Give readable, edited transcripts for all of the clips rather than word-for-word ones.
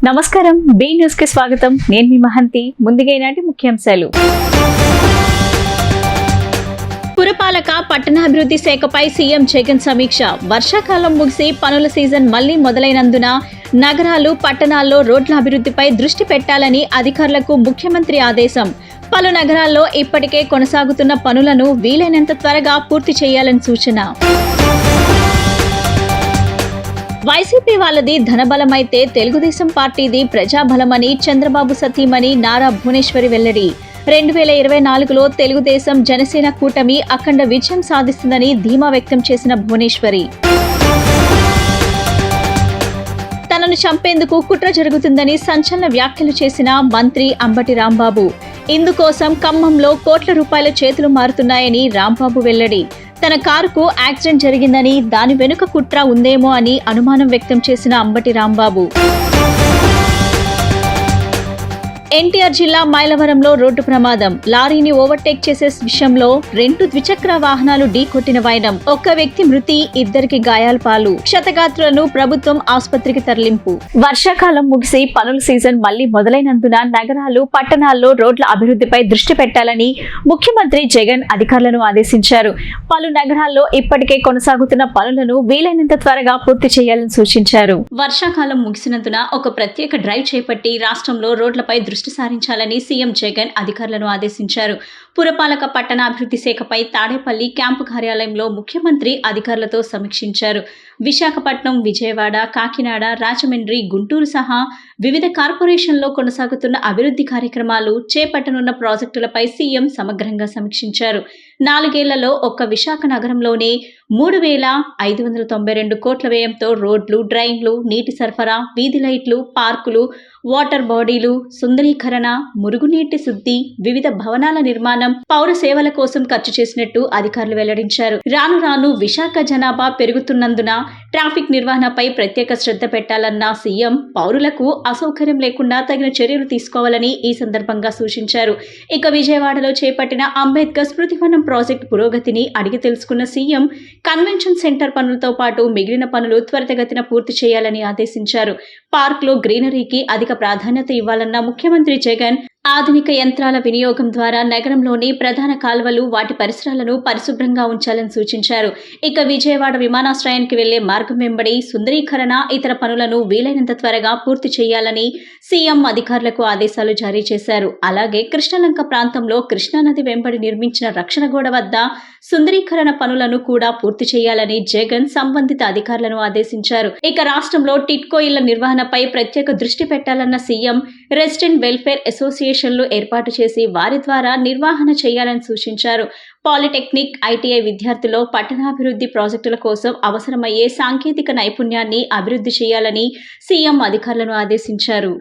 నమస్కారం, B news కి స్వాగతం. నేను మీ మహంతి. ముందుగా ఈనాటి ముఖ్యాంశాలు. పురపాలక పట్టణాభివృద్ధి శాఖపై సీఎం జగన్ సమీక్ష. వర్షాకాలం ముగిసి పనుల సీజన్ మళ్లీ మొదలైనందున నగరాలు, పట్టణాల్లో రోడ్ల అభివృద్ధిపై దృష్టి పెట్టాలని అధికారులకు ముఖ్యమంత్రి ఆదేశం. పలు నగరాల్లో ఇప్పటికే కొనసాగుతున్న పనులను వీలైనంత త్వరగా పూర్తి చేయాలని సూచన. వైసీపీ వాళ్ళది ధనబలమైతే తెలుగుదేశం పార్టీది ప్రజాబలమని చంద్రబాబు సతీమణి నారా భువనేశ్వరి వెల్లడి. 2024లో తెలుగుదేశం జనసేన కూటమి అఖండ విజయం సాధిస్తుందని ధీమా వ్యక్తం చేసిన భువనేశ్వరి. తనను చంపేందుకు కుట్ర జరుగుతుందని సంచలన వ్యాఖ్యలు చేసిన మంత్రి అంబటి రాంబాబు. ఇందుకోసం ఖమ్మంలో కోట్ల రూపాయల చేతులు మారుతున్నాయని రాంబాబు వెల్లడి. తన కారుకు యాక్సిడెంట్ జరిగిందని, దాని వెనుక కుట్ర ఉందేమో అని అనుమానం వ్యక్తం చేసిన అంబటి రాంబాబు. ఎన్టీఆర్ జిల్లా మైలవరంలో రోడ్డు ప్రమాదం. లారీని ఓవర్టేక్ చేసే విషయంలో 2 ద్విచక్ర వాహనాలు ఢీకొట్టిన వైనం. ఒక్క వ్యక్తి మృతి, 2కి గాయాల పాలు. క్షతగాత్రులను ప్రభుత్వం ఆసుపత్రికి తరలింపు. వర్షాకాలం ముగిసి పనుల సీజన్ మళ్లీ మొదలైనందున నగరాలు, పట్టణాల్లో రోడ్ల అభివృద్ధిపై దృష్టి పెట్టాలని ముఖ్యమంత్రి జగన్ అధికారులను ఆదేశించారు. పలు నగరాల్లో ఇప్పటికే కొనసాగుతున్న పనులను వీలైనంత త్వరగా పూర్తి చేయాలని సూచించారు. వర్షాకాలం ముగిసినందున ఒక ప్రత్యేక డ్రైవ్ చేపట్టి రాష్ట్రంలో రోడ్లపై దృష్టి సారించాలని సీఎం జగన్ అధికారులను ఆదేశించారు. పురపాలక పట్టణాభివృద్ధి శాఖపై తాడేపల్లి క్యాంపు కార్యాలయంలో ముఖ్యమంత్రి అధికారులతో సమీక్షించారు. విశాఖపట్నం, విజయవాడ, కాకినాడ, రాజమండ్రి, గుంటూరు సహా వివిధ కార్పొరేషన్లో కొనసాగుతున్న అభివృద్ధి కార్యక్రమాలు, చేపట్టనున్న ప్రాజెక్టులపై సీఎం సమగ్రంగా సమీక్షించారు. 4 ఏళ్లలో ఒక్క విశాఖ నగరంలోనే 3,592 కోట్ల వ్యయంతో రోడ్లు, డ్రైన్లు, నీటి సరఫరా, వీధి లైట్లు, పార్కులు, వాటర్ బాడీలు, సుందరీకరణ, మురుగునీటి శుద్ధి, వివిధ భవనాల నిర్మాణం, పౌర సేవల కోసం ఖర్చు చేసినట్టు అధికారులు వెల్లడించారు. రాను రాను విశాఖ జనాభా పెరుగుతున్నందున ట్రాఫిక్ నిర్వహణపై ప్రత్యేక శ్రద్ధ పెట్టాలన్న సీఎం పౌరులకు అసౌకర్యం లేకుండా తగిన చర్యలు తీసుకోవాలని ఈ సందర్భంగా సూచించారు. ఇక విజయవాడలో చేపట్టిన అంబేద్కర్ స్మృతివనం ప్రాజెక్టు పురోగతిని అడిగి తెలుసుకున్న సీఎం కన్వెన్షన్ సెంటర్ పనులతో పాటు మిగిలిన పనులు త్వరితగతిన పూర్తి చేయాలని ఆదేశించారు. పార్క్లో గ్రీనరీకి అధిక ప్రాధాన్యత ఇవ్వాలన్న ముఖ్యమంత్రి జగన్ ఆధునిక యంత్రాల వినియోగం ద్వారా నగరంలోని ప్రధాన కాల్వలు, వాటి పరిసరాలను పరిశుభ్రంగా ఉంచాలని సూచించారు. ఇక విజయవాడ విమానాశ్రయానికి వెళ్లే మార్గం వెంబడి సుందరీకరణ, ఇతర పనులను వీలైనంత త్వరగా పూర్తి చేయాలని సీఎం అధికారులకు ఆదేశాలు జారీ చేశారు. అలాగే కృష్ణలంక ప్రాంతంలో కృష్ణానది వెంబడి నిర్మించిన రక్షణ గోడ వద్ద సుందరీకరణ పనులను కూడా పూర్తి చేయాలని జగన్ సంబంధిత అధికారులను ఆదేశించారు. ఇక రాష్ట్రంలో టిట్కో ఇళ్ల నిర్వహణపై ప్రత్యేక దృష్టి పెట్టాలన్న సీఎం రెసిడెంట్ వెల్ఫేర్ అసోసియేషన్లు ఏర్పాటు చేసి వారి ద్వారా నిర్వహణ చేయాలని సూచించారు. పాలిటెక్నిక్, ఐటీఐ విద్యార్థుల్లో పట్టణాభివృద్ధి ప్రాజెక్టుల కోసం అవసరమయ్యే సాంకేతిక నైపుణ్యాన్ని అభివృద్ధి చేయాలని సీఎం అధికారులను ఆదేశించారు.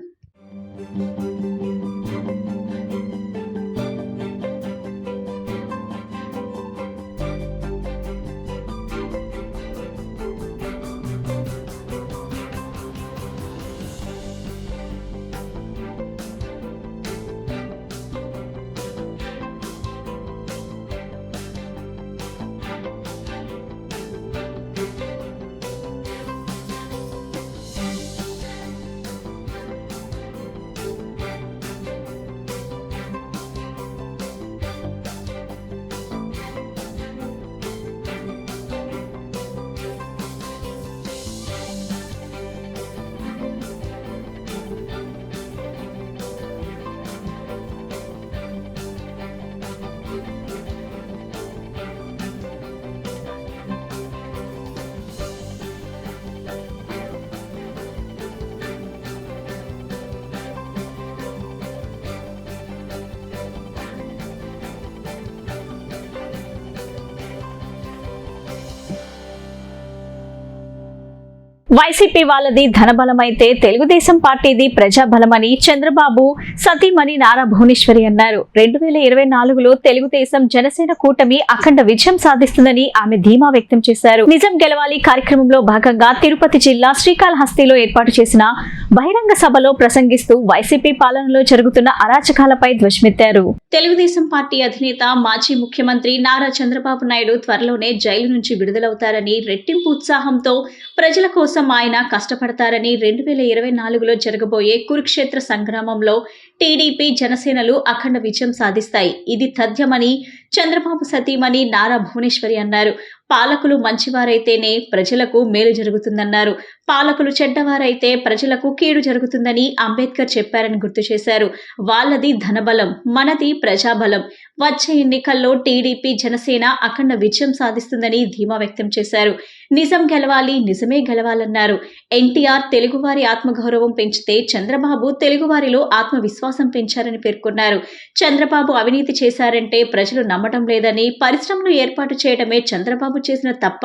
వైసీపీ వాళ్ళది ధనబలమైతే తెలుగుదేశం పార్టీది ప్రజాబలమని చంద్రబాబు సతీమణి నారా భువనేశ్వరి అన్నారు. 2024లో తెలుగుదేశం జనసేన కూటమి అఖండ విజయం సాధిస్తుందని ఆమె ధీమా వ్యక్తం చేశారు. నిజం గెలవాలి కార్యక్రమంలో భాగంగా తిరుపతి జిల్లా శ్రీకాళహస్తిలో ఏర్పాటు చేసిన బహిరంగ సభలో ప్రసంగిస్తూ వైసీపీ పాలనలో జరుగుతున్న అరాచకాలపై ధ్వజమెత్తారు. తెలుగుదేశం పార్టీ అధినేత మాజీ ముఖ్యమంత్రి నారా చంద్రబాబు నాయుడు త్వరలోనే జైలు నుంచి విడుదలవుతారని, రెట్టింపు ఉత్సాహంతో ప్రజల కోసం ఆయన కష్టపడతారని 2024లో జరగబోయే కురుక్షేత్ర సంగ్రామంలో టీడీపీ, జనసేనలు అఖండ విజయం సాధిస్తాయి. ఇది తథ్యమని చంద్రబాబు సతీమణి నారా భువనేశ్వరి అన్నారు. పాలకులు మంచివారైతేనే ప్రజలకు మేలు జరుగుతుందన్నారు. పాలకులు చెడ్డవారైతే ప్రజలకు కీడు జరుగుతుందని అంబేద్కర్ చెప్పారని గుర్తు చేశారు. వాళ్ళది ధనబలం, మనది ప్రజాబలం. వచ్చే ఎన్నికల్లో టీడీపీ, జనసేన అఖండ విజయం సాధిస్తుందని ధీమా వ్యక్తం చేశారు. నిజం గెలవాలి, నిజమే గెలవాలన్నారు. ఎన్టీఆర్ తెలుగువారి ఆత్మగౌరవం పెంచితే చంద్రబాబు తెలుగువారిలో ఆత్మవిశ్వాసం పెంచారని పేర్కొన్నారు. చంద్రబాబు అవినీతి చేశారంటే ప్రజలు నమ్మటం లేదని, పరిశ్రమలు ఏర్పాటు చేయడమే చంద్రబాబు చేసిన తప్ప,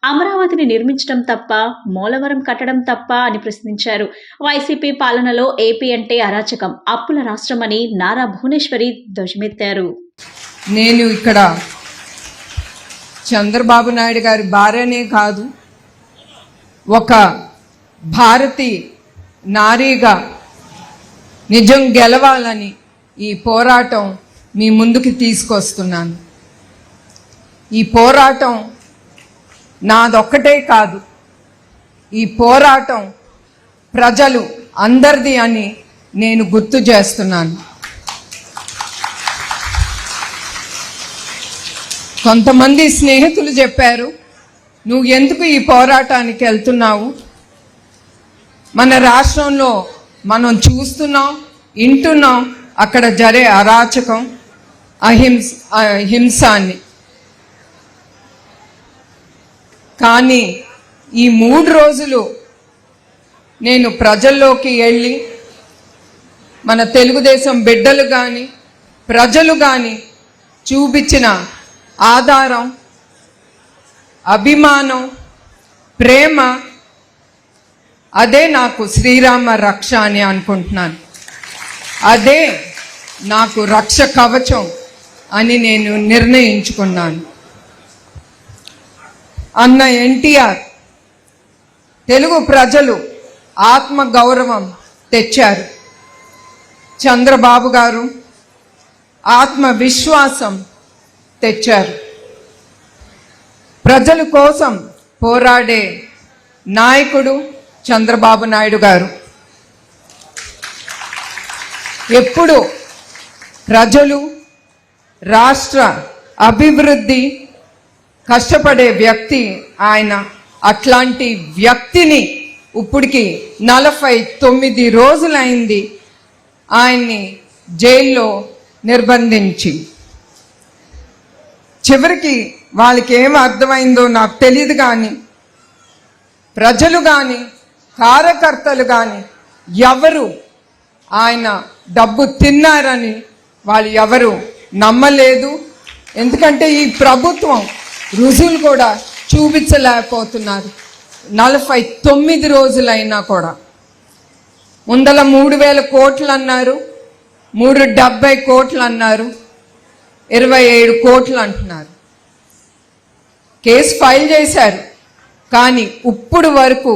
అమరావతిని నిర్మించడం తప్ప, పోలవరం కట్టడం తప్ప అని ప్రశ్నించారు. వైసీపీ పాలనలో ఏపీ అంటే అరాచకం, అప్పుల రాష్ట్రమని నారా భువనేశ్వరి ధ్వజమెత్తారు. నేను ఇక్కడ చంద్రబాబు నాయుడు గారి భార్యనే కాదు, ఒక భారతీ నారీగా నిజం గెలవాలని ఈ పోరాటం మీ ముందుకు తీసుకొస్తున్నాను. ఈ పోరాటం నాదొక్కటే కాదు, ఈ పోరాటం ప్రజలు అందరిది అని నేను గుర్తు చేస్తున్నాను. కొంతమంది స్నేహితులు చెప్పారు, నువ్వు ఎందుకు ఈ పోరాటానికి వెళ్తున్నావు? మన రాష్ట్రంలో మనం చూస్తున్నాం, వింటున్నాం, అక్కడ జరిగే అరాచకం, హింసాన్ని. కానీ ఈ 3 రోజులు నేను ప్రజల్లోకి వెళ్ళి మన తెలుగుదేశం బిడ్డలు కానీ ప్రజలు కానీ చూపించిన ఆధారం, అభిమానం, ప్రేమ, అదే నాకు శ్రీరామ రక్ష అని అనుకుంటున్నాను. అదే నాకు రక్ష కవచం అని నేను నిర్ణయించుకున్నాను. అన్న ఎన్టీఆర్ తెలుగు ప్రజలు ఆత్మ గౌరవం తెచ్చారు. చంద్రబాబు గారు ఆత్మవిశ్వాసం తెచ్చారు. ప్రజల కోసం పోరాడే నాయకుడు చంద్రబాబు నాయుడు గారు. ఎప్పుడు ప్రజలు, రాష్ట్ర అభివృద్ధి కష్టపడే వ్యక్తి ఆయన. అట్లాంటి వ్యక్తిని ఇప్పటికి 49 రోజులైంది ఆయన్ని జైల్లో నిర్బంధించి. చివరికి వాళ్ళకి ఏం అర్థమైందో నాకు తెలియదు, కానీ ప్రజలు కానీ కార్యకర్తలు కానీ ఎవరు ఆయన డబ్బు తిన్నారని వాళ్ళు ఎవరు నమ్మలేదు. ఎందుకంటే ఈ ప్రభుత్వం రుజువులు కూడా చూపించలేకపోతున్నారు. 49 రోజులైనా కూడా. ముందల 3,000 కోట్లు అన్నారు, 370 కోట్లు అన్నారు, 27 కోట్లు అంటున్నారు. కేసు ఫైల్ చేశారు, కానీ ఇప్పుడు వరకు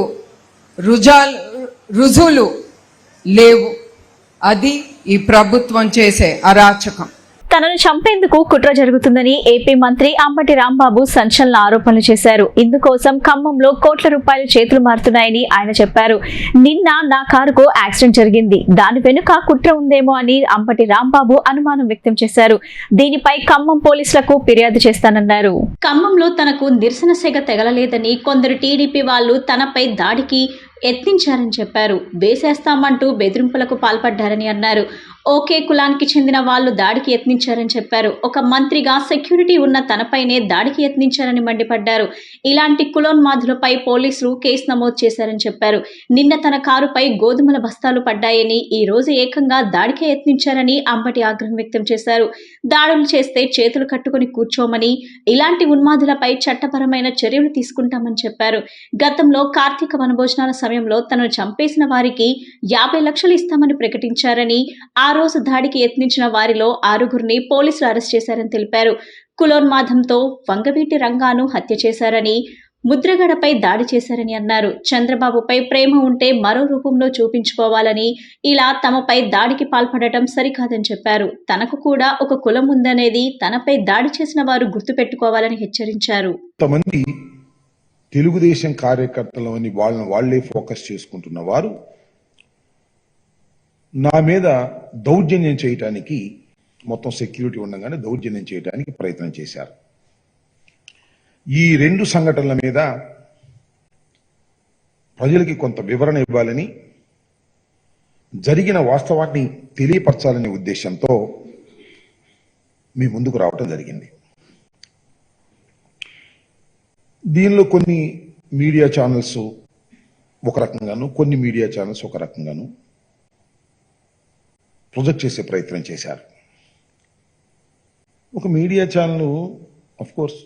రుజువులు లేవు. అది ఈ ప్రభుత్వం చేసే అరాచకం. తనను చంపేందుకు కుట్ర జరుగుతుందని ఏపీ మంత్రి అంబటి రాంబాబు సంచలన ఆరోపణలు చేశారు. ఇందుకోసం ఖమ్మంలో కోట్ల రూపాయలు చేతులు మారుతున్నాయని ఆయన చెప్పారు. నిన్న నా కారుకు యాక్సిడెంట్ జరిగింది, దాని వెనుక కుట్ర ఉందేమో అని అంబటి రాంబాబు అనుమానం వ్యక్తం చేశారు. దీనిపై ఖమ్మం పోలీసులకు ఫిర్యాదు చేస్తానన్నారు. ఖమ్మంలో తనకు నిరసన సెగ తెగలలేదని కొందరు టీడీపీ వాళ్ళు తనపై దాడికి యత్నించారని చెప్పారు. వేసేస్తామంటూ బెదిరింపులకు పాల్పడ్డారని అన్నారు. ఓకే కులానికి చెందిన వాళ్ళు దాడికి యత్నించారని చెప్పారు. ఒక మంత్రిగా సెక్యూరిటీ ఉన్న తనపైనే దాడికి యత్నించారని మండిపడ్డారు. ఇలాంటి కులోన్మాదులపై పోలీసులు కేసు నమోదు చేశారని చెప్పారు. నిన్న తన కారుపై గోధుమల బస్తాలు పడ్డాయని, ఈ రోజు ఏకంగా దాడికే యత్నించారని అంబటి ఆగ్రహం వ్యక్తం చేశారు. దాడులు చేస్తే చేతులు కట్టుకుని కూర్చోమని, ఇలాంటి ఉన్మాదులపై చట్టపరమైన చర్యలు తీసుకుంటామని చెప్పారు. గతంలో కార్తీక వనభోజనాల సమయంలో తనను చంపేసిన వారికి 50 లక్షలు ఇస్తామని ప్రకటించారని, ఆ రోజు దాడికి యత్నించిన వారిలో 6గురిని పోలీసులు అరెస్ట్ చేశారని తెలిపారు. కులోన్మాదంతో వంగవీటి రంగాను హత్య చేశారని, ముద్రగడపై దాడి చేశారని అన్నారు. చంద్రబాబుపై ప్రేమ ఉంటే మరో రూపంలో చూపించుకోవాలని, ఇలా తమపై దాడికి పాల్పడటం సరికాదని చెప్పారు. తనకు కూడా ఒక కులం ఉందనేది తనపై దాడి చేసిన వారు గుర్తుపెట్టుకోవాలని హెచ్చరించారు. కొంతమంది తెలుగుదేశం కార్యకర్తలు అని వాళ్లే ఫోకస్ చేసుకుంటున్న వారు నా మీద దౌర్జన్యం చేయటానికి, మొత్తం సెక్యూరిటీ ఉండగానే దౌర్జన్యం చేయడానికి ప్రయత్నం చేశారు. ఈ రెండు సంఘటనల మీద ప్రజలకి కొంత వివరణ ఇవ్వాలని, జరిగిన వాస్తవాన్ని తెలియపరచాలనే ఉద్దేశంతో మీ ముందుకు రావటం జరిగింది. దీనిలో కొన్ని మీడియా ఛానల్స్ ఒక రకంగాను, కొన్ని మీడియా ఛానల్స్ ఒక రకంగాను ప్రొజెక్ట్ చేసే ప్రయత్నం చేశారు. ఒక media channel of course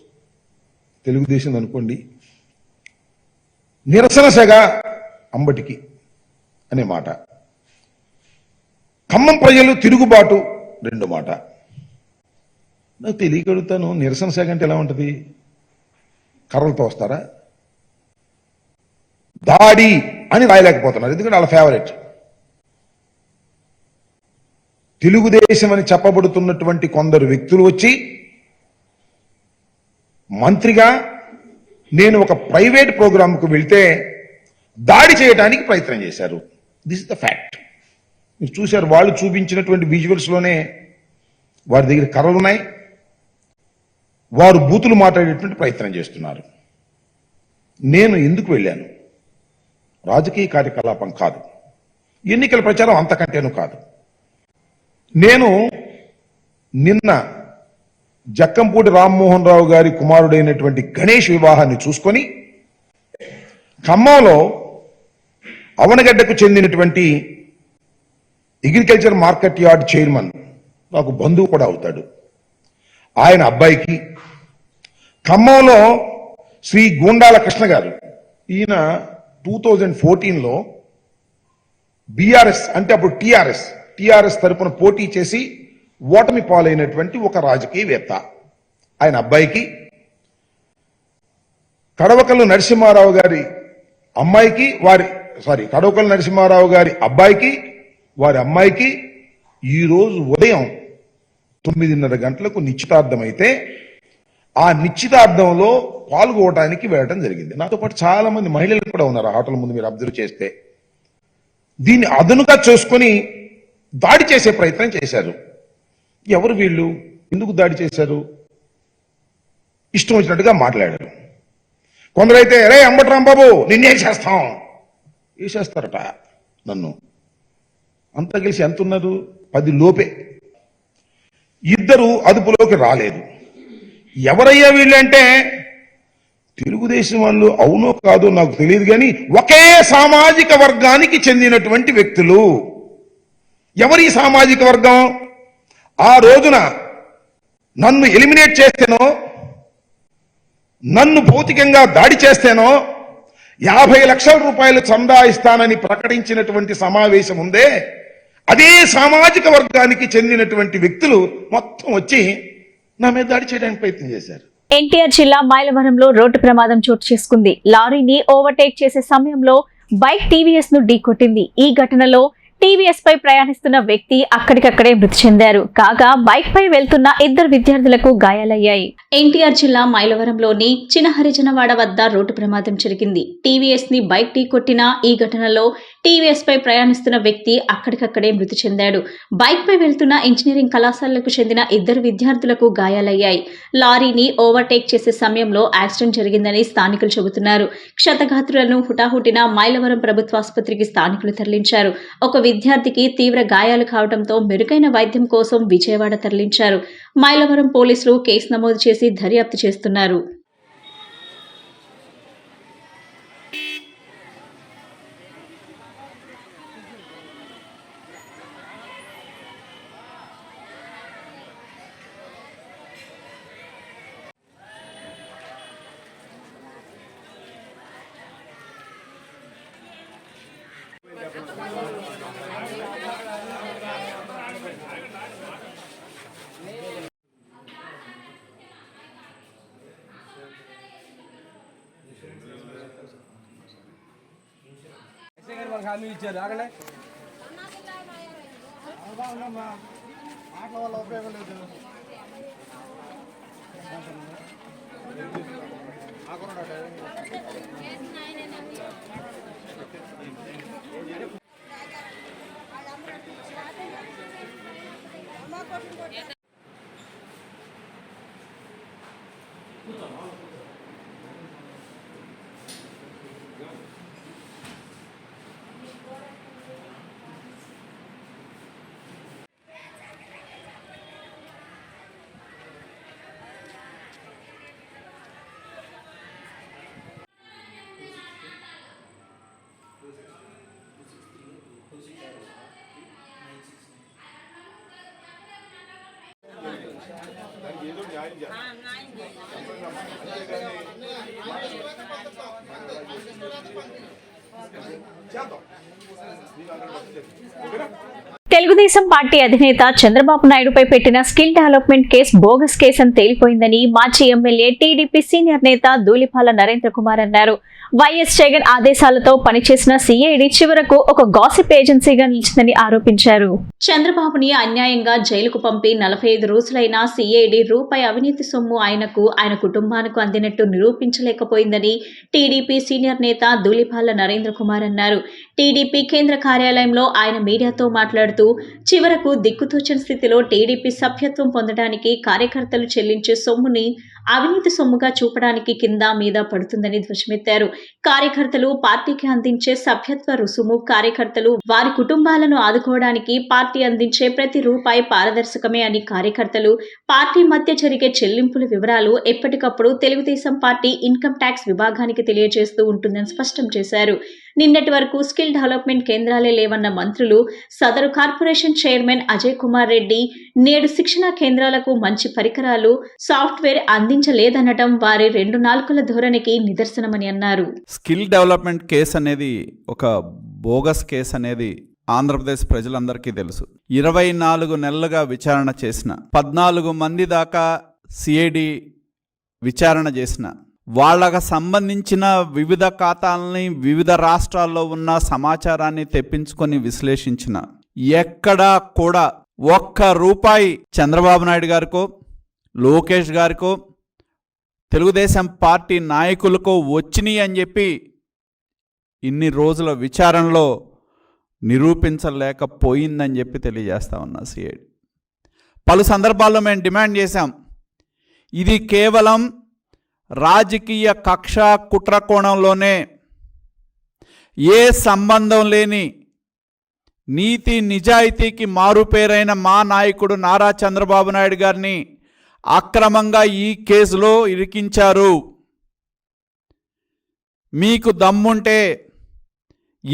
Telugu Desam అనుకోండి, నిరసన సెగ అంబటికి అనే మాట, ఖమ్మం ప్రజలు తిరుగుబాటు రెండో మాట. నాకు తెలియగలుగుతాను, నిరసన సెగ అంటే ఎలా ఉంటుంది? కర్రలతో వస్తారా? దాడి అని రాయలేకపోతున్నారు, ఎందుకంటే వాళ్ళ ఫేవరెట్. తెలుగుదేశం అని చెప్పబడుతున్నటువంటి కొందరు వ్యక్తులు వచ్చి మంత్రిగా నేను ఒక ప్రైవేట్ ప్రోగ్రాంకు వెళ్తే దాడి చేయడానికి ప్రయత్నం చేశారు. This is the fact. మీరు చూశారు, వాళ్ళు చూపించినటువంటి విజువల్స్ లోనే వారి దగ్గర కర్రలు ఉన్నాయి, వారు బూతులు మాట్లాడేటువంటి ప్రయత్నం చేస్తున్నారు. నేను ఎందుకు వెళ్ళాను? రాజకీయ కార్యకలాపం కాదు, ఎన్నికల ప్రచారం అంతకంటేనూ కాదు. నేను నిన్న జక్కంపూడి రామ్మోహన్ రావు గారి కుమారుడైనటువంటి గణేష్ వివాహాన్ని చూసుకొని ఖమ్మంలో అవనగడ్డకు చెందినటువంటి అగ్రికల్చర్ మార్కెట్ యార్డ్ చైర్మన్, నాకు బంధువు కూడా అవుతాడు, ఆయన అబ్బాయికి, ఖమ్మంలో శ్రీ గూండాల కృష్ణ గారు, ఈయన 2014లో బీఆర్ఎస్ అంటే అప్పుడు టీఆర్ఎస్ తరపున పోటీ చేసి ఓటమి పాలైనటువంటి ఒక రాజకీయవేత్త, ఆయన అబ్బాయికి, కడవకల్లు నరసింహారావు గారి అమ్మాయికి, కడవకల్లు నరసింహారావు గారి అబ్బాయికి, వారి అమ్మాయికి ఈరోజు ఉదయం 9:30 గంటలకు నిశ్చితార్థమైతే ఆ నిశ్చితార్థంలో పాల్గొనడానికి వెళ్ళడం జరిగింది. నాతో పాటు చాలా మంది మహిళలు కూడా ఉన్నారు ఆ హోటల్ ముందు, మీరు అబ్జర్వ్ చేస్తే. దీన్ని అదనుగా చేసుకొని దాడి చేసే ప్రయత్నం చేశారు. ఎవరు వీళ్ళు? ఎందుకు దాడి చేశారు? ఇష్టం వచ్చినట్టుగా మాట్లాడారు. కొందరైతే రే అంబట్రాంబాబు నిన్నేం చేస్తాం, వేసేస్తారట నన్ను. అంతా కలిసి ఎంత ఉన్నారు? 10 లోపే. ఇద్దరు అదుపులోకి రాలేదు. ఎవరయ్యా వీళ్ళంటే తెలుగుదేశం వాళ్ళు, అవునో కాదో నాకు తెలియదు కానీ ఒకే సామాజిక వర్గానికి చెందినటువంటి వ్యక్తులు. ఎవరి సామాజిక వర్గం? ఆ రోజున నన్ను ఎలిమినేట్ చేస్తేనో, నన్ను భౌతికంగా దాడి చేస్తేనో 50 లక్షల రూపాయలు చందా ఇస్తానని ప్రకటించినటువంటి సమావేశం ఉందే, అదే సామాజిక వర్గానికి చెందినటువంటి వ్యక్తులు మొత్తం వచ్చి నా మీద దాడి చేయడానికి ప్రయత్నం చేశారు. ఎన్టీఆర్ జిల్లా మైలవరంలో రోడ్డు ప్రమాదం చోటు చేసుకుంది. లారీని ఓవర్టేక్ చేసే సమయంలో బైక్ టీవీఎస్ ను ఢీకొట్టింది. ఈ ఘటనలో టీవీఎస్ పై ప్రయాణిస్తున్న వ్యక్తి అక్కడికక్కడే మృతి చెందారు. కాగా బైక్ పై వెళ్తున్న 2 విద్యార్థులకు గాయాలయ్యాయి. ఎన్టీఆర్ జిల్లా మైలవరంలోని చినహరిజనవాడ వద్ద రోడ్డు ప్రమాదం జరిగింది. టీవీఎస్ ని బైక్ ఢీకొట్టిన ఈ ఘటనలో టీవీఎస్ పై ప్రయాణిస్తున్న వ్యక్తి అక్కడికక్కడే మృతి చెందాడు. బైక్ పై వెళ్తున్న ఇంజనీరింగ్ కళాశాలకు చెందిన 2 విద్యార్థులకు గాయాలయ్యాయి. లారీని ఓవర్టేక్ చేసే సమయంలో యాక్సిడెంట్ జరిగిందని స్థానికులు చెబుతున్నారు. క్షతగాత్రులను హుటాహుటిన మైలవరం ప్రభుత్వాసుపత్రికి స్థానికులు తరలించారు. ఒక విద్యార్థికి తీవ్ర గాయాలు కావడంతో మెరుగైన వైద్యం కోసం విజయవాడ తరలించారు. మైలవరం పోలీసులు కేసు నమోదు చేసి దర్యాప్తు చేస్తున్నారు. తెలుగుదేశం పార్టీ అధినేత చంద్రబాబు నాయుడుపై పెట్టిన skill development case bogus case అని తేలిపోయిందని మాజీ ఎమ్మెల్యే టీడీపీ సీనియర్ నేత ధూళిపాల నరేంద్ర కుమార్ అన్నారు. వైఎస్ జగన్ ఆదేశాలతో పనిచేసిన సిఐడి చివరకు ఒక గాసిప్ ఏజెన్సీగా నిలిచిందని ఆరోపించారు. చంద్రబాబుని అన్యాయంగా జైలుకు పంపి 45 రోజులైనా సిఐడి రూపాయి అవినీతి సొమ్ము ఆయనకు, ఆయన కుటుంబానికి అందినట్టు నిరూపించలేకపోయిందని టీడీపీ సీనియర్ నేత ధూళిపాల నరేంద్ర కుమార్ అన్నారు. టీడీపీ కేంద్ర కార్యాలయంలో ఆయన మీడియాతో మాట్లాడుతూ చివరకు దిక్కుతోచని స్థితిలో టీడీపీ సభ్యత్వం పొందడానికి కార్యకర్తలు చెల్లించే సొమ్ముని అవినీతి సొమ్ముగా చూపడానికి కింద మీద పడుతుందని ధ్వజమెత్తారు. కార్యకర్తలు పార్టీకి అందించే సభ్యత్వ రుసుము, కార్యకర్తలు వారి కుటుంబాలను ఆదుకోవడానికి పార్టీ అందించే ప్రతి రూపాయి పారదర్శకమే అని, కార్యకర్తలు పార్టీ మధ్య జరిగే చెల్లింపుల వివరాలు ఎప్పటికప్పుడు తెలుగుదేశం పార్టీ ఇన్కమ్ ట్యాక్స్ విభాగానికి తెలియజేస్తూ ఉంటుందని స్పష్టం చేశారు. నిన్నటి వరకు స్కిల్ డెవలప్మెంట్ కేంద్రాలే లేవన్న మంత్రులు, సదరు కార్పొరేషన్ చైర్మన్ అజయ్ కుమార్ రెడ్డి నేడు శిక్షణా కేంద్రాలకు మంచి పరికరాలు, సాఫ్ట్వేర్ అందించలేదనటం వారి 2 నాలుకల ధోరణికి నిదర్శనమని అన్నారు. స్కిల్ డెవలప్మెంట్ కేసు అనేది ఒక బోగస్ కేసు అనేది ఆంధ్రప్రదేశ్ ప్రజలందరికీ తెలుసు. 24 నెలలుగా విచారణ చేసిన, 14 మంది దాకా సిఐడి విచారణ చేసిన, వాళ్ళకు సంబంధించిన వివిధ ఖాతాలని, వివిధ రాష్ట్రాల్లో ఉన్న సమాచారాన్ని తెప్పించుకొని విశ్లేషించిన, ఎక్కడా కూడా ఒక్క రూపాయి చంద్రబాబు నాయుడు గారికో, లోకేష్ గారికో, తెలుగుదేశం పార్టీ నాయకులకో వచ్చినాయి అని చెప్పి ఇన్ని రోజుల విచారణలో నిరూపించలేకపోయిందని చెప్పి తెలియజేస్తా ఉన్నా సిఐడి. పలు సందర్భాల్లో మేము డిమాండ్ చేశాం, ఇది కేవలం రాజకీయ కక్ష కుట్ర కోణంలోనే, ఏ సంబంధం లేని నీతి నిజాయితీకి మారుపేరైన మా నాయకుడు నారా చంద్రబాబు నాయుడు గారిని అక్రమంగా ఈ కేసులో ఇరికించారు. మీకు దమ్ముంటే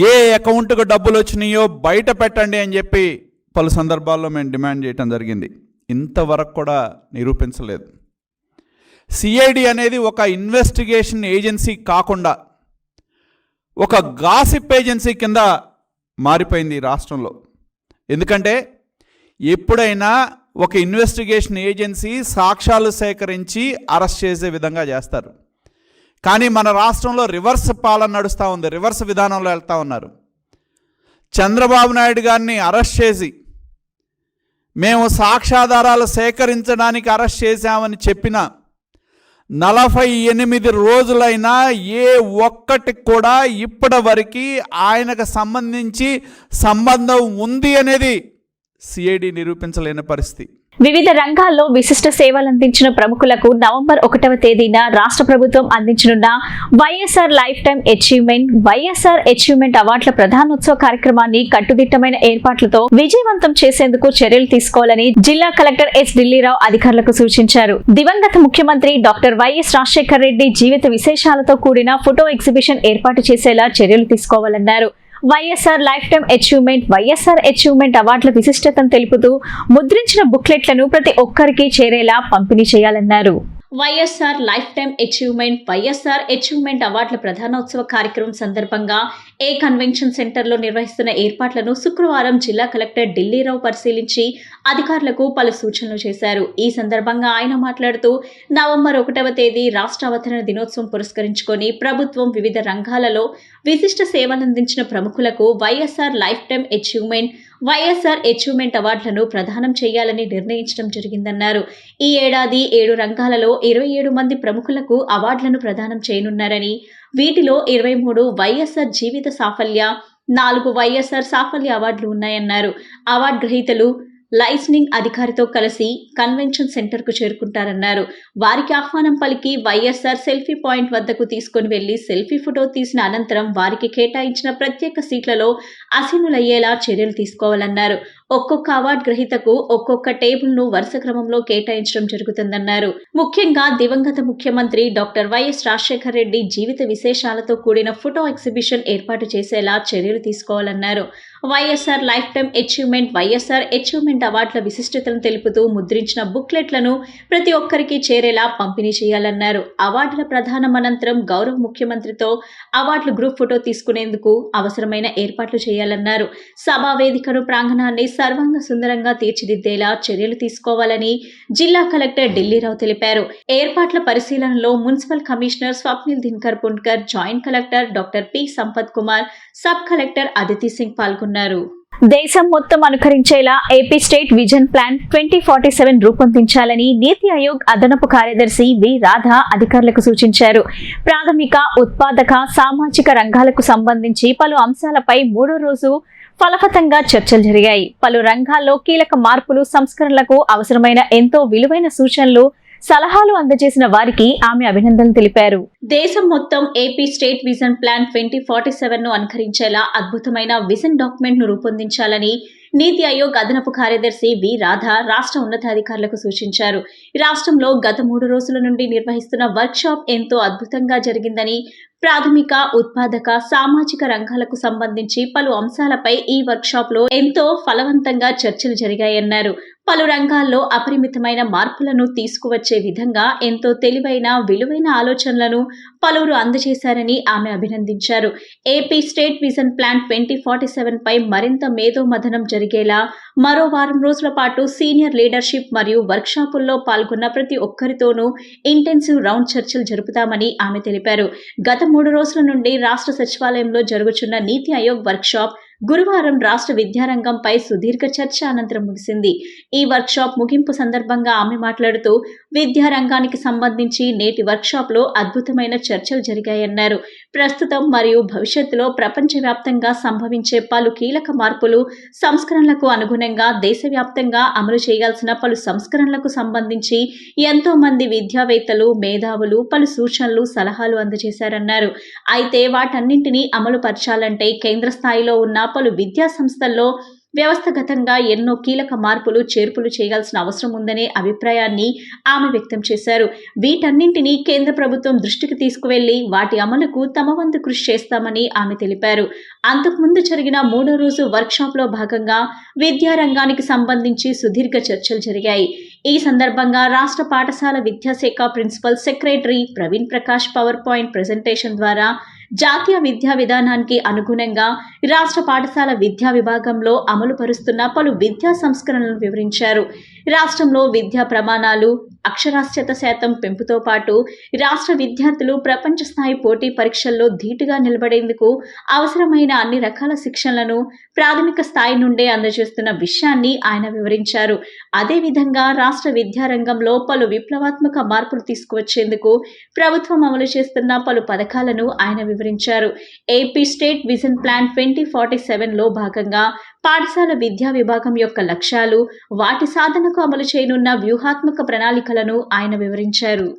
ఏ అకౌంట్కు డబ్బులు వచ్చినాయో బయట పెట్టండి అని చెప్పి పలు సందర్భాల్లో మేము డిమాండ్ చేయటం జరిగింది. ఇంతవరకు కూడా నిరూపించలేదు. సిఐడి అనేది ఒక ఇన్వెస్టిగేషన్ ఏజెన్సీ కాకుండా ఒక గాసిప్ ఏజెన్సీ కింద మారిపోయింది ఈ రాష్ట్రంలో. ఎందుకంటే ఎప్పుడైనా ఒక ఇన్వెస్టిగేషన్ ఏజెన్సీ సాక్ష్యాలు సేకరించి అరెస్ట్ చేసే విధంగా చేస్తారు. కానీ మన రాష్ట్రంలో రివర్స్ పాలన నడుస్తూ ఉంది, రివర్స్ విధానంలో వెళ్తూ ఉన్నారు. చంద్రబాబు నాయుడు గారిని అరెస్ట్ చేసి మేము సాక్ష్యాధారాలు సేకరించడానికి అరెస్ట్ చేశామని చెప్పిన 48 రోజులైనా ఏ ఒక్కటి కూడా ఇప్పటివరకు ఆయనకు సంబంధించి సంబంధం ఉంది అనేది సిఐడి నిరూపించలేని పరిస్థితి. వివిధ రంగాల్లో విశిష్ట సేవలందించిన ప్రముఖులకు నవంబర్ 1వ తేదీన రాష్ట్ర ప్రభుత్వం అందించనున్న వైఎస్ఆర్ లైఫ్ టైం అచీవ్మెంట్ అవార్డుల ప్రధానోత్సవ కార్యక్రమాన్ని కట్టుదిట్టమైన ఏర్పాట్లతో విజయవంతం చేసేందుకు చర్యలు తీసుకోవాలని జిల్లా కలెక్టర్ ఎస్ ఢిల్లీరావు అధికారులకు సూచించారు. దివంగత ముఖ్యమంత్రి డాక్టర్ వైఎస్ రాజశేఖర్ రెడ్డి జీవిత విశేషాలతో కూడిన ఫోటో ఎగ్జిబిషన్ ఏర్పాటు చేసేలా చర్యలు తీసుకోవాలన్నారు. వైఎస్ఆర్ లైఫ్ టైం అచీవ్మెంట్ అవార్డుల విశిష్టతను తెలుపుతూ ముద్రించిన బుక్లెట్లను ప్రతి ఒక్కరికి చేరేలా పంపిణీ చేయాలన్నారు. వైఎస్ఆర్ లైఫ్ టైం అచీవ్మెంట్ అవార్డుల ప్రధానోత్సవ కార్యక్రమం సందర్భంగా కన్వెన్షన్ సెంటర్లో నిర్వహిస్తున్న ఏర్పాట్లను శుక్రవారం జిల్లా కలెక్టర్ ఢిల్లీరావు పరిశీలించి అధికారులకు పలు సూచనలు చేశారు. ఈ సందర్భంగా ఆయన మాట్లాడుతూ నవంబర్ 1వ తేదీ రాష్ట్ర అవతరణ దినోత్సవం పురస్కరించుకొని ప్రభుత్వం వివిధ రంగాలలో విశిష్ట సేవలందించిన ప్రముఖులకు వైఎస్ఆర్ లైఫ్ టైం అచీవ్మెంట్ అవార్డులను ప్రదానం చేయాలని నిర్ణయించడం జరిగిందన్నారు. ఈ ఏడాది 7 రంగాలలో 27 మంది ప్రముఖులకు అవార్డులను ప్రదానం చేయనున్నారని, వీటిలో 23 వైఎస్ఆర్ జీవిత సాఫల్య, 4 వైఎస్ఆర్ సాఫల్య అవార్డులు ఉన్నాయన్నారు. అవార్డు గ్రహీతలు లైసెన్సింగ్ అధికారితో కలిసి కన్వెన్షన్ సెంటర్కు చేరుకుంటారన్నారు. వారికి ఆహ్వానం పలికి వైఎస్ఆర్ సెల్ఫీ పాయింట్ వద్దకు తీసుకుని వెళ్లి సెల్ఫీ ఫోటో తీసిన అనంతరం వారికి కేటాయించిన ప్రత్యేక సీట్లలో ఆసీనులయ్యేలా చర్యలు తీసుకోవాలన్నారు. ఒక్కొక్క అవార్డు గ్రహీతకు ఒక్కొక్క టేబుల్ను వరుస క్రమంలో కేటాయించడం జరుగుతుందన్నారు. ముఖ్యంగా దివంగత ముఖ్యమంత్రి డాక్టర్ వైఎస్ రాజశేఖర రెడ్డి జీవిత విశేషాలతో కూడిన ఫోటో ఎగ్జిబిషన్ ఏర్పాటు చేసేలా చర్యలు తీసుకోవాలన్నారు. వైఎస్ఆర్ లైఫ్ టైం అచీవ్మెంట్ అవార్డుల విశిష్టతను తెలుపుతూ ముద్రించిన బుక్లెట్లను ప్రతి ఒక్కరికి చేరేలా పంపిణీ చేయాలన్నారు. అవార్డుల ప్రదానం అనంతరం గౌరవ ముఖ్యమంత్రితో అవార్డుల గ్రూప్ ఫోటో తీసుకునేందుకు అవసరమైన ఏర్పాట్లు చేయాలన్నారు. సభా వేదికను ప్రాంగణాన్ని సర్వాంగ సుందరంగా తీర్చిదిద్దేలా చర్యలు తీసుకోవాలని జిల్లా కలెక్టర్ ఢిల్లీరావు తెలిపారు. ఏర్పాట్ల పరిశీలనలో municipal commissioner Swapnil Dinakar Pundkar, joint collector doctor P Sampath Kumar, sub collector Aditi Singh పాల్గొన్నారు. దేశం మొత్తం అనుకరించేలా ఏపీ స్టేట్ విజన్ ప్లాన్ 2047 రూపొందించాలని నీతి ఆయోగ్ అదనపు కార్యదర్శి వి రాధా అధికారులకు సూచించారు. ప్రాథమిక, ఉత్పాదక, సామాజిక రంగాలకు సంబంధించి పలు అంశాలపై 3వ రోజు ఫలవత్తంగా చర్చలు జరిగాయి. పలు రంగాల్లో కీలక మార్పులు, సంస్కరణలకు అవసరమైన ఎంతో విలువైన సూచనలు, సలహాలు అందజేసిన వారికి ఆమె అభినందనలు తెలిపారు. దేశం మొత్తం ఏపీ స్టేట్ విజన్ ప్లాన్ 2047 అనుకరించేలా అద్భుతమైన విజన్ డాక్యుమెంట్ ను రూపొందించాలని నీతి ఆయోగ్ అదనపు కార్యదర్శి వి రాధా రాష్ట్ర ఉన్నతాధికారులకు సూచించారు. రాష్ట్రంలో గత 3 రోజుల నుండి నిర్వహిస్తున్న వర్క్ షాప్ ఎంతో అద్భుతంగా జరిగిందని, ప్రాథమిక, ఉత్పాదక, సామాజిక రంగాలకు సంబంధించి పలు అంశాలపై ఈ వర్క్ షాప్ లో ఎంతో ఫలవంతంగా చర్చలు జరిగాయన్నారు. పలు రంగాల్లో అపరిమితమైన మార్పులను తీసుకువచ్చే విధంగా ఎంతో తెలివైన, విలువైన ఆలోచనలను పలువురు అందజేశారని ఆమె అభినందించారు. ఏపీ స్టేట్ విజన్ ప్లాన్ 2047 పై మరింత మేధోమథనం జరిగేలా మరో వారం రోజుల పాటు సీనియర్ లీడర్షిప్ మరియు వర్క్ షాపుల్లో పాల్గొన్న ప్రతి ఒక్కరితోనూ ఇంటెన్సివ్ రౌండ్ చర్చలు జరుపుతామని ఆమె తెలిపారు. గత 3 రోజుల నుండి రాష్ట్ర సచివాలయంలో జరుగుతున్న నీతి ఆయోగ్ వర్క్ షాప్ గురువారం రాష్ట్ర విద్యారంగంపై సుదీర్ఘ చర్చ అనంతరం ముగిసింది. ఈ వర్క్ షాప్ ముగింపు సందర్భంగా ఆమె మాట్లాడుతూ విద్యారంగానికి సంబంధించి నేటి వర్క్ షాప్ లో అద్భుతమైన చర్చలు జరిగాయన్నారు. ప్రస్తుతం మరియు భవిష్యత్తులో ప్రపంచవ్యాప్తంగా సంభవించే పలు కీలక మార్పులు, సంస్కరణలకు అనుగుణంగా దేశవ్యాప్తంగా అమలు చేయాల్సిన పలు సంస్కరణలకు సంబంధించి ఎంతో మంది విద్యావేత్తలు, మేధావులు పలు సూచనలు, సలహాలు అందజేశారన్నారు. అయితే వాటన్నింటినీ అమలు పరచాలంటే కేంద్ర స్థాయిలో ఉన్న పలు విద్యా సంస్థల్లో వ్యవస్థగతంగా ఎన్నో కీలక మార్పులు, చేర్పులు చేయాల్సిన అవసరం ఉందనే అభిప్రాయాన్ని ఆమె వ్యక్తం చేశారు. వీటన్నింటినీ కేంద్ర ప్రభుత్వం దృష్టికి తీసుకువెళ్లి వాటి అమలుకు తమ వంతు కృషి చేస్తామని ఆమె తెలిపారు. అంతకుముందు జరిగిన 3వ రోజు వర్క్ షాప్ లో భాగంగా విద్యారంగానికి సంబంధించి సుదీర్ఘ చర్చలు జరిగాయి. ఈ సందర్భంగా రాష్ట్ర పాఠశాల విద్యాశాఖ principal secretary Praveen Prakash power point presentation ద్వారా జాతీయ విద్యా విధానానికి అనుగుణంగా రాష్ట్ర పాఠశాల విద్యా విభాగంలో అమలు పరుస్తున్న పలు విద్యా సంస్కరణలను వివరించారు. రాష్ట్రంలో విద్యా ప్రమాణాలు, అక్షరాస్యత శాతం పెంపుతో పాటు రాష్ట్ర విద్యార్థులు ప్రపంచ స్థాయి పోటీ పరీక్షల్లో ధీటుగా నిలబడేందుకు అవసరమైన అన్ని రకాల శిక్షణలను ప్రాథమిక స్థాయి నుండే అందజేస్తున్న విషయాన్ని ఆయన వివరించారు. అదేవిధంగా రాష్ట్ర విద్యారంగంలో పలు విప్లవాత్మక మార్పులు తీసుకువచ్చేందుకు ప్రభుత్వం అమలు చేస్తున్న పలు పథకాలను ఆయన వివరించారు. ఏపీ స్టేట్ విజన్ ప్లాన్ 2047లో భాగంగా పాఠశాల విద్యా విభాగం యొక్క లక్ష్యాలు, వాటి సాధనకు అమలు చేయనున్న వ్యూహాత్మక ప్రణాళికలను ఆయన వివరించారు.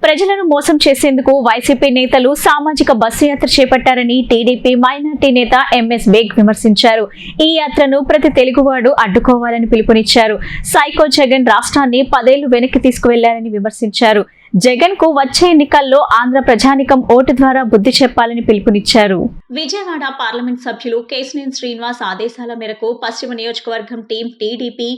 ప్రజలను మోసం చేసేందుకు వైసీపీ నేతలు సామాజిక బస్సు యాత్ర చేపట్టారని టీడీపీ మైనార్టీ నేత ఎంఎస్ బేగ్ విమర్శించారు. ఈ యాత్రను ప్రతి తెలుగువాడు అడ్డుకోవాలని పిలుపునిచ్చారు. సైకో జగన్ రాష్ట్రాన్ని 10 ఏళ్లు వెనక్కి తీసుకువెళ్లారని విమర్శించారు. జగన్ కు వచ్చే ఎన్నికల్లో ఆంధ్ర ప్రజానికం ఓటు ద్వారా బుద్ధి చెప్పాలని పిలుపునిచ్చారు. విజయవాడ పార్లమెంట్ సభ్యులు కేశినేని శ్రీనివాస్ ఆదేశాల మేరకు పశ్చిమ నియోజకవర్గం టీం టీడీపీ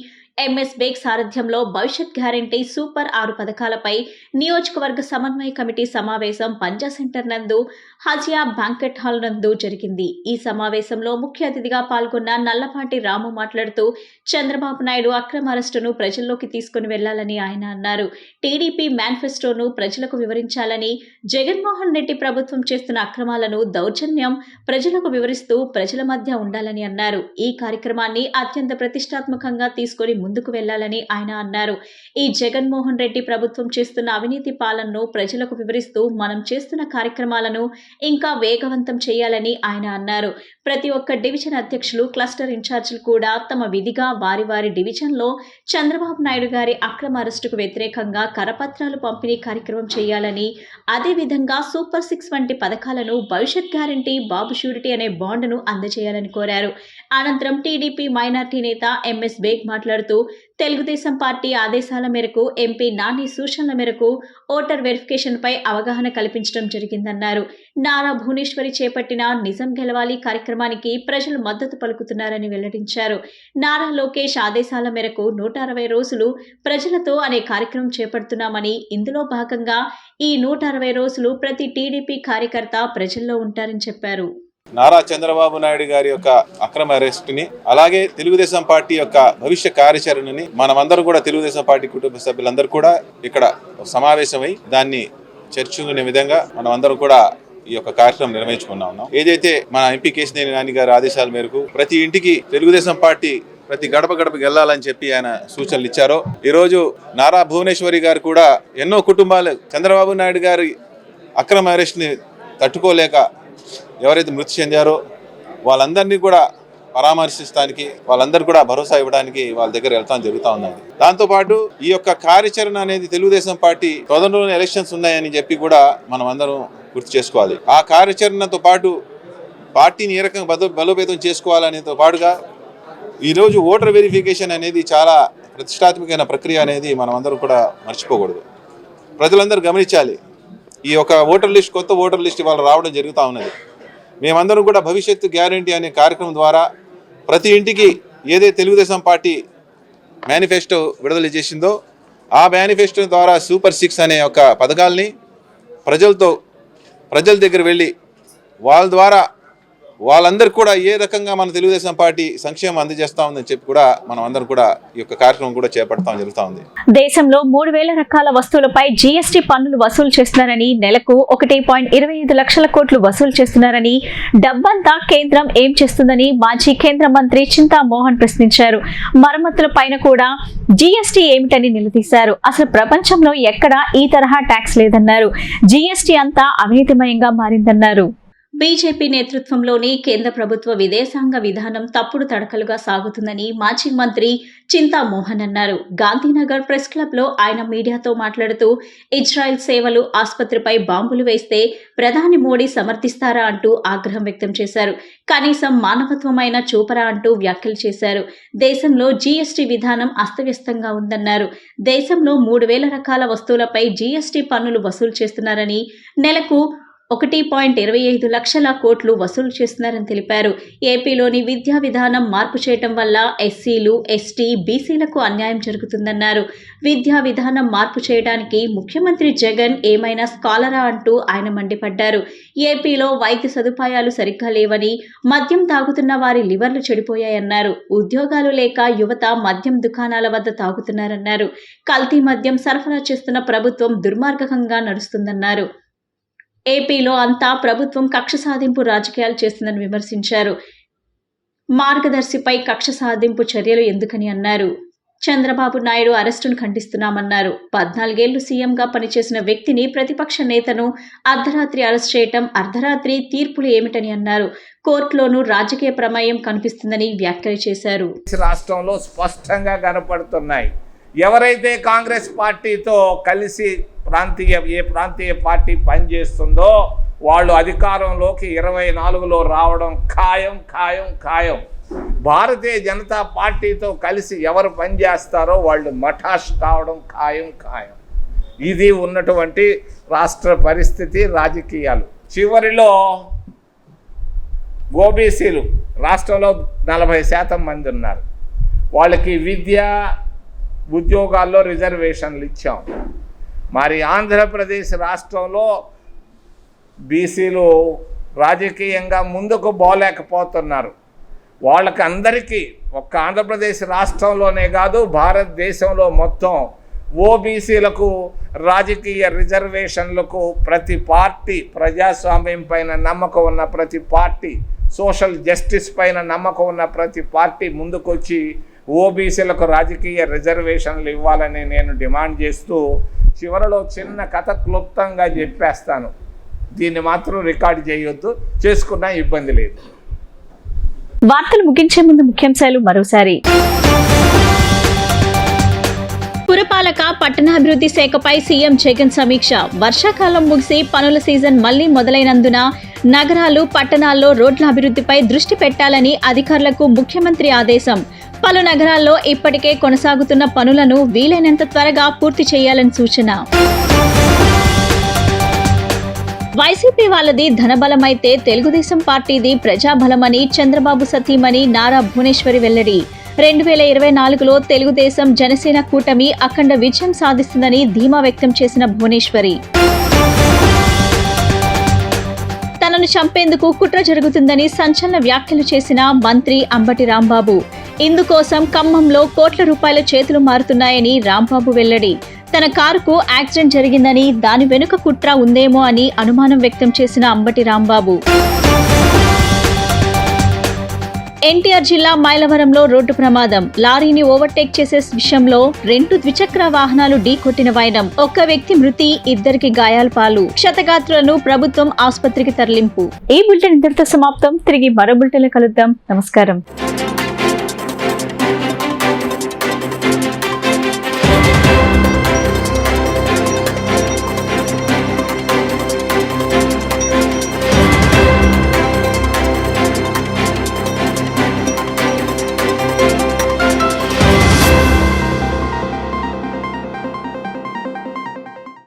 ఎంఎస్ బేగ్ సారథ్యంలో భవిష్యత్ గ్యారంటీ సూపర్ 6 పథకాలపై నియోజకవర్గ సమన్వయ కమిటీ సమావేశం పంజా సెంటర్ నందు హజియా బ్యాంకెట్ హాల్ నందు జరిగింది. ఈ సమావేశంలో ముఖ్య అతిథిగా పాల్గొన్న నల్లపాటి రాము మాట్లాడుతూ చంద్రబాబు నాయుడు అక్రమ అరెస్టును ప్రజల్లోకి తీసుకుని వెళ్లాలని ఆయన అన్నారు. టీడీపీ మేనిఫెస్టోను ప్రజలకు వివరించాలని, జగన్మోహన్ రెడ్డి ప్రభుత్వం చేస్తున్న అక్రమాలను దౌర్జన్యం ప్రజలకు వివరిస్తూ ప్రజల మధ్య ఉండాలని అన్నారు. ఈ కార్యక్రమాన్ని అత్యంత ప్రతిష్టాత్మకంగా తీసుకుని ముందుకు వెళ్లాలని ఆయన అన్నారు. ఈ జగన్మోహన్ రెడ్డి ప్రభుత్వం చేస్తున్న అవినీతి పాలనను ప్రజలకు వివరిస్తూ మనం చేస్తున్న కార్యక్రమాలను ఇంకా వేగవంతం చేయాలని ఆయన అన్నారు. ప్రతి ఒక్క డివిజన్ అధ్యక్షులు, క్లస్టర్ ఇన్ఛార్జీలు కూడా తమ విధిగా వారి వారి డివిజన్లో చంద్రబాబు నాయుడు గారి అక్రమ అరెస్టుకు వ్యతిరేకంగా కరపత్రాలు పంపిణీ కార్యక్రమం చేయాలని, అదేవిధంగా సూపర్ 6 వంటి పథకాలను, భవిష్యత్ గ్యారంటీ, బాబు షూరిటీ అనే బాండ్ను అందజేయాలని కోరారు. అనంతరం టీడీపీ మైనార్టీ నేత ఎంఎస్ బేగ్ మాట్లాడుతూ తెలుగుదేశం పార్టీ ఆదేశాల మేరకు, ఎంపీ నాని సూచనల మేరకు ఓటర్ వెరిఫికేషన్ పై అవగాహన కల్పించడం జరిగిందన్నారు. నారా భువనేశ్వరి చేపట్టిన నిజం గెలవాలి కార్యక్రమానికి ప్రజలు మద్దతు పలుకుతున్నారని వెల్లడించారు. నారా లోకేష్ ఆదేశాల మేరకు 160 రోజులు ప్రజలతో అనే కార్యక్రమం చేపడుతున్నామని, ఇందులో భాగంగా ఈ 160 రోజులు ప్రతి టీడీపీ కార్యకర్త ప్రజల్లో ఉంటారని చెప్పారు. నారా చంద్రబాబు నాయుడు గారి యొక్క అక్రమ అరెస్టుని, అలాగే తెలుగుదేశం పార్టీ యొక్క భవిష్య కార్యాచరణని మనమందరూ కూడా, తెలుగుదేశం పార్టీ కుటుంబ సభ్యులందరూ కూడా ఇక్కడ సమావేశమై దాన్ని చర్చించుకునే విధంగా మనం అందరం కూడా ఈ యొక్క కార్యక్రమం నిర్వహించుకున్నాం. ఏదైతే మన ఎంపీ కేశినేని నాని గారి ఆదేశాల మేరకు ప్రతి ఇంటికి తెలుగుదేశం పార్టీ ప్రతి గడప గడపకి వెళ్ళాలని చెప్పి ఆయన సూచనలు ఇచ్చారో, ఈరోజు నారా భువనేశ్వరి గారు కూడా ఎన్నో కుటుంబాలు చంద్రబాబు నాయుడు గారి అక్రమ అరెస్ట్ని తట్టుకోలేక ఎవరైతే మృతి చెందారో వాళ్ళందరినీ కూడా పరామర్శించడానికి, వాళ్ళందరూ కూడా భరోసా ఇవ్వడానికి వాళ్ళ దగ్గర వెళ్తాం జరుగుతూ ఉందండి. దాంతోపాటు ఈ యొక్క కార్యాచరణ అనేది తెలుగుదేశం పార్టీ తొందరలోనే ఎలక్షన్స్ ఉన్నాయని చెప్పి కూడా మనం అందరం గుర్తు చేసుకోవాలి. ఆ కార్యాచరణతో పాటు పార్టీని ఏ రకంగా బలోపేతం చేసుకోవాలనేతో పాటుగా ఈరోజు ఓటర్ వెరిఫికేషన్ అనేది చాలా ప్రతిష్టాత్మకమైన ప్రక్రియ అనేది మనం అందరం కూడా మర్చిపోకూడదు. ప్రజలందరూ గమనించాలి. ఈ యొక్క ఓటర్ లిస్ట్, కొత్త ఓటర్ లిస్ట్ ఇవాళ రావడం జరుగుతూ ఉన్నది. మేమందరం కూడా భవిష్యత్తు గ్యారంటీ అనే కార్యక్రమం ద్వారా ప్రతి ఇంటికి ఏదైతే తెలుగుదేశం పార్టీ మేనిఫెస్టో విడుదల చేసిందో ఆ మేనిఫెస్టో ద్వారా సూపర్ 6 అనే ఒక పథకాలని ప్రజల దగ్గర వెళ్ళి వాళ్ళ ద్వారా వాళ్ళందరికీ కూడా ఏ రకంగా మన తెలుగుదేశం పార్టీ సంక్షేమం అందజేస్తా ఉందని చెప్పి కూడా మనం అందరం కూడా ఈ యొక్క కార్యక్రమం కూడా చేపడతాం జరుగుతూ ఉంది. దేశంలో 3000 రకాల వస్తువులపై జీఎస్టీ పన్నులు వసూలు చేస్తున్నారని, నెలకు 1.25 లక్షల కోట్లు వసూలు చేస్తున్నారని, డబ్బంతా కేంద్రం ఏం చేస్తుందని మాజీ కేంద్ర మంత్రి చింతా మోహన్ ప్రశ్నించారు. మరమ్మతుల పైన కూడా జీఎస్టీ ఏమిటని నిలదీశారు. అసలు ప్రపంచంలో ఎక్కడా ఈ తరహా ట్యాక్స్ లేదన్నారు. జీఎస్టీ అంతా అవినీతిమయంగా మారిందన్నారు. బీజేపీ నేతృత్వంలోని కేంద్ర ప్రభుత్వ విదేశాంగ విధానం తప్పుడు తడకలుగా సాగుతుందని మాజీ మంత్రి చింతా మోహన్ అన్నారు. గాంధీనగర్ ప్రెస్ క్లబ్ లో ఆయన మీడియాతో మాట్లాడుతూ ఇజ్రాయెల్ సేవలు ఆసుపత్రిపై బాంబులు వేస్తే ప్రధాని మోడీ సమర్థిస్తారా అంటూ ఆగ్రహం వ్యక్తం చేశారు. కనీసం మానవత్వమైన చూపరా అంటూ వ్యాఖ్యలు చేశారు. దేశంలో జీఎస్టీ విధానం అస్తవ్యస్తంగా ఉందన్నారు. దేశంలో 3000 రకాల వస్తువులపై జీఎస్టీ పన్నులు వసూలు చేస్తున్నారని, నెలకు 1.25 లక్షల కోట్లు వసూలు చేస్తున్నారని తెలిపారు. ఏపీలోని విద్యా విధానం మార్పు చేయటం వల్ల ఎస్సీలు, ఎస్టీ, బీసీలకు అన్యాయం జరుగుతుందన్నారు. విద్యా విధానం మార్పు చేయడానికి ముఖ్యమంత్రి జగన్ ఏమైనా స్కాలరా అంటూ ఆయన మండిపడ్డారు. ఏపీలో వైద్య సదుపాయాలు సరిగ్గా లేవని, మద్యం తాగుతున్న వారి లివర్లు చెడిపోయాయన్నారు. ఉద్యోగాలు లేక యువత మద్యం దుకాణాల వద్ద తాగుతున్నారన్నారు. కల్తీ మద్యం సరఫరా చేస్తున్న ప్రభుత్వం దుర్మార్గంగా నడుస్తుందన్నారు. ఏపీలో అంతా ప్రభుత్వం కక్ష సాధింపు రాజకీయాలు చేస్తుందని విమర్శించారు. మార్గదర్శిపై కక్ష సాధింపు చర్యలు ఎందుకని అన్నారు. చంద్రబాబు నాయుడు అరెస్టును ఖండిస్తున్నామన్నారు. 14 ఏళ్లు సీఎంగా పనిచేసిన వ్యక్తిని, ప్రతిపక్ష నేతను అర్ధరాత్రి అరెస్ట్ చేయటం, అర్ధరాత్రి తీర్పులు ఏమిటని అన్నారు. కోర్టులోనూ రాజకీయ ప్రమేయం కనిపిస్తుందని వ్యాఖ్యలు చేశారు. రాష్ట్రంలో స్పష్టంగా కనపడుతున్నాయి. ఎవరైతే కాంగ్రెస్ పార్టీతో కలిసి ఏ ప్రాంతీయ పార్టీ పనిచేస్తుందో వాళ్ళు అధికారంలోకి 24లో రావడం ఖాయం ఖాయం ఖాయం. భారతీయ జనతా పార్టీతో కలిసి ఎవరు పనిచేస్తారో వాళ్ళు మఠాష్ కావడం ఖాయం ఖాయం. ఇది ఉన్నటువంటి రాష్ట్ర పరిస్థితి, రాజకీయాలు. చివరిలో ఓబీసీలు రాష్ట్రంలో 40% మంది ఉన్నారు. వాళ్ళకి విద్య ఉద్యోగాల్లో రిజర్వేషన్లు ఇచ్చాం. మరి ఆంధ్రప్రదేశ్ రాష్ట్రంలో బీసీలు రాజకీయంగా ముందుకు పోలేకపోతున్నారు. వాళ్ళకి అందరికీ ఒక్క ఆంధ్రప్రదేశ్ రాష్ట్రంలోనే కాదు భారతదేశంలో మొత్తం ఓబీసీలకు రాజకీయ రిజర్వేషన్లకు ప్రతి పార్టీ, ప్రజాస్వామ్యం పైన నమ్మకం ఉన్న ప్రతి పార్టీ, సోషల్ జస్టిస్ పైన నమ్మకం ఉన్న ప్రతి పార్టీ ముందుకొచ్చి ఓబీసీలకు రాజకీయ రిజర్వేషన్లు ఇవ్వాలని నేను డిమాండ్ చేస్తూ చివరిలో చిన్న కథ క్లుప్తంగా చెప్పేస్తాను. దీన్ని మాత్రం రికార్డు చేయొద్దు, చేసుకున్నా ఇబ్బంది లేదు. వార్తలు ముగించే ముందు ముఖ్యాంశాలు మరోసారి. పురపాలక పట్టణాభివృద్ధి శాఖపై సీఎం జగన్ సమీక్ష. వర్షాకాలం ముగిసి పనుల సీజన్ మళ్లీ మొదలైనందున నగరాలు, పట్టణాల్లో రోడ్ల అభివృద్ధిపై దృష్టి పెట్టాలని అధికారులకు ముఖ్యమంత్రి ఆదేశం. పలు నగరాల్లో ఇప్పటికే కొనసాగుతున్న పనులను వీలైనంత త్వరగా పూర్తి చేయాలని సూచన. వైసీపీ వాళ్ళది ధనబలమైతే తెలుగుదేశం పార్టీది ప్రజాబలమని చంద్రబాబు సతీమణి నారా భువనేశ్వరి వెల్లడి. 2024లో తెలుగుదేశం జనసేన కూటమి అఖండ విజయం సాధిస్తుందని ధీమా వ్యక్తం చేసిన భువనేశ్వరి. తనను చంపేందుకు కుట్ర జరుగుతుందని సంచలన వ్యాఖ్యలు చేసిన మంత్రి అంబటి రాంబాబు. ఇందుకోసం ఖమ్మంలో కోట్ల రూపాయల చేతులు మారుతున్నాయని రాంబాబు వెల్లడి. తన కారుకు యాక్సిడెంట్ జరిగిందని, దాని వెనుక కుట్ర ఉందేమో అని అనుమానం వ్యక్తం చేసిన అంబటి రాంబాబు. ఎన్టీఆర్ జిల్లా మైలవరంలో రోడ్డు ప్రమాదం. లారీని ఓవర్టేక్ చేసే విషయంలో 2 ద్విచక్ర వాహనాలు ఢీకొట్టిన వైనం. ఒక్క వ్యక్తి మృతి, 2కి గాయాల పాలు. క్షతగాత్రులను ప్రభుత్వం ఆసుపత్రికి తరలింపు. ఈ బులెటిన్ ఇంతటితో సమాప్తం. తిరిగి మరో బులెటిన్లో కలుద్దాం. నమస్కారం.